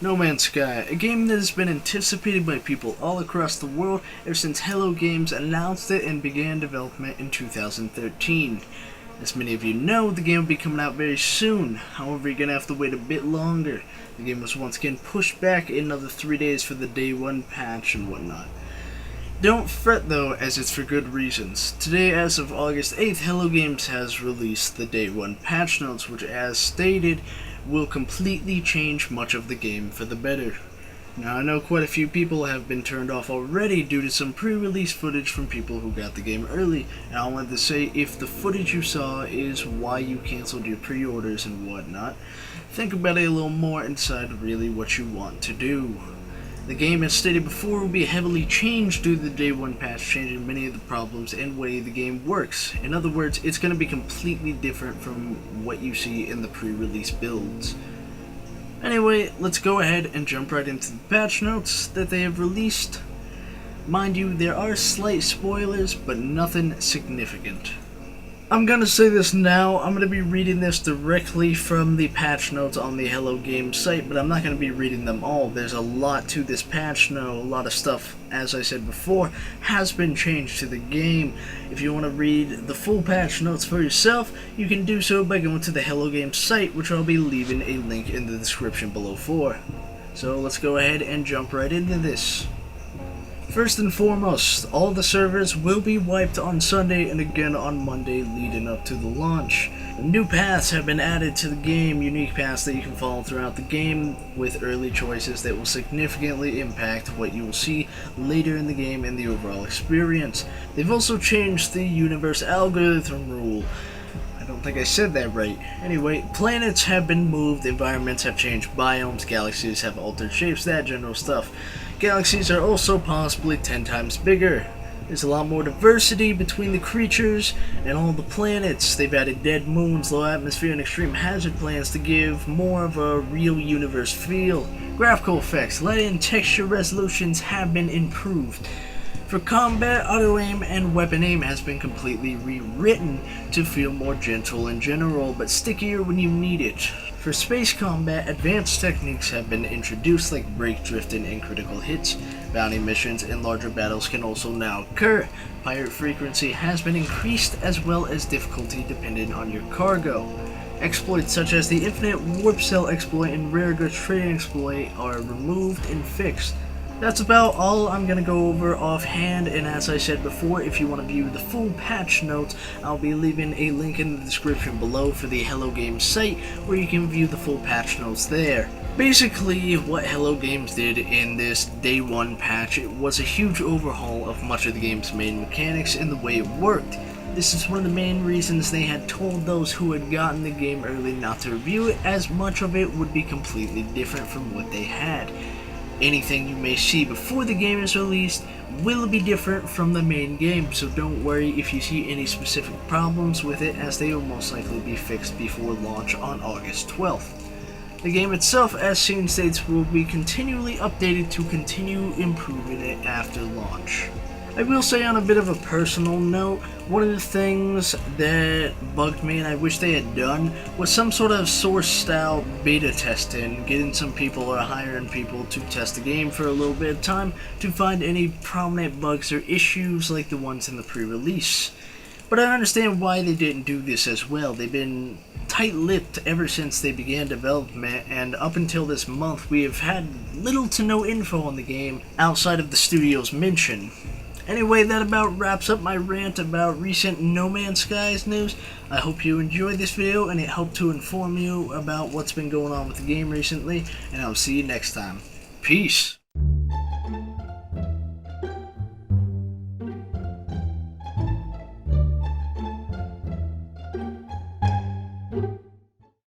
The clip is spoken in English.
No Man's Sky, a game that has been anticipated by people all across the world ever since Hello Games announced it and began development in 2013. As many of you know, the game will be coming out very soon, however you're going to have to wait a bit longer. The game was once again pushed back another 3 days for the day 1 patch and whatnot. Don't fret though, as it's for good reasons. Today, as of August 8th, Hello Games has released the day 1 patch notes, which as stated, will completely change much of the game for the better. Now, I know quite a few people have been turned off already due to some pre-release footage from people who got the game early, and I wanted to say, if the footage you saw is why you canceled your pre-orders and whatnot, think about it a little more and decide really what you want to do. The game, as stated before, will be heavily changed due to the day 1 patch changing many of the problems and way the game works. In other words, it's going to be completely different from what you see in the pre-release builds. Anyway, let's go ahead and jump right into the patch notes that they have released. Mind you, there are slight spoilers, but nothing significant. I'm gonna say this now, I'm gonna be reading this directly from the patch notes on the Hello Games site, but I'm not gonna be reading them all. There's a lot to this patch note. A lot of stuff, as I said before, has been changed to the game. If you want to read the full patch notes for yourself, you can do so by going to the Hello Games site, which I'll be leaving a link in the description below for. So let's go ahead and jump right into this. First and foremost, all the servers will be wiped on Sunday and again on Monday leading up to the launch. New paths have been added to the game, unique paths that you can follow throughout the game with early choices that will significantly impact what you will see later in the game and the overall experience. They've also changed the universe algorithm rule. I don't think I said that right. Anyway, planets have been moved, environments have changed, biomes, galaxies have altered shapes, that general stuff. Galaxies are also possibly 10 times bigger. There's a lot more diversity between the creatures and all the planets. They've added dead moons, low atmosphere, and extreme hazard plans to give more of a real universe feel. Graphical effects, light and texture resolutions have been improved. For combat, auto-aim and weapon aim has been completely rewritten to feel more gentle in general, but stickier when you need it. For space combat, advanced techniques have been introduced like brake drifting and critical hits. Bounty missions and larger battles can also now occur. Pirate frequency has been increased as well as difficulty depending on your cargo. Exploits such as the infinite warp cell exploit and rare goods trading exploit are removed and fixed. That's about all I'm going to go over offhand, and as I said before, if you want to view the full patch notes, I'll be leaving a link in the description below for the Hello Games site where you can view the full patch notes there. Basically, what Hello Games did in this day 1 patch, it was a huge overhaul of much of the game's main mechanics and the way it worked. This is one of the main reasons they had told those who had gotten the game early not to review it, as much of it would be completely different from what they had. Anything you may see before the game is released will be different from the main game, so don't worry if you see any specific problems with it, as they will most likely be fixed before launch on August 12th. The game itself, as Scene states, will be continually updated to continue improving it after launch. I will say, on a bit of a personal note, one of the things that bugged me and I wish they had done was some sort of source-style beta testing, getting some people or hiring people to test the game for a little bit of time to find any prominent bugs or issues like the ones in the pre-release. But I understand why they didn't do this as well. They've been tight-lipped ever since they began development, and up until this month we have had little to no info on the game outside of the studio's mention. Anyway, that about wraps up my rant about recent No Man's Skies news. I hope you enjoyed this video and it helped to inform you about what's been going on with the game recently, and I'll see you next time. Peace!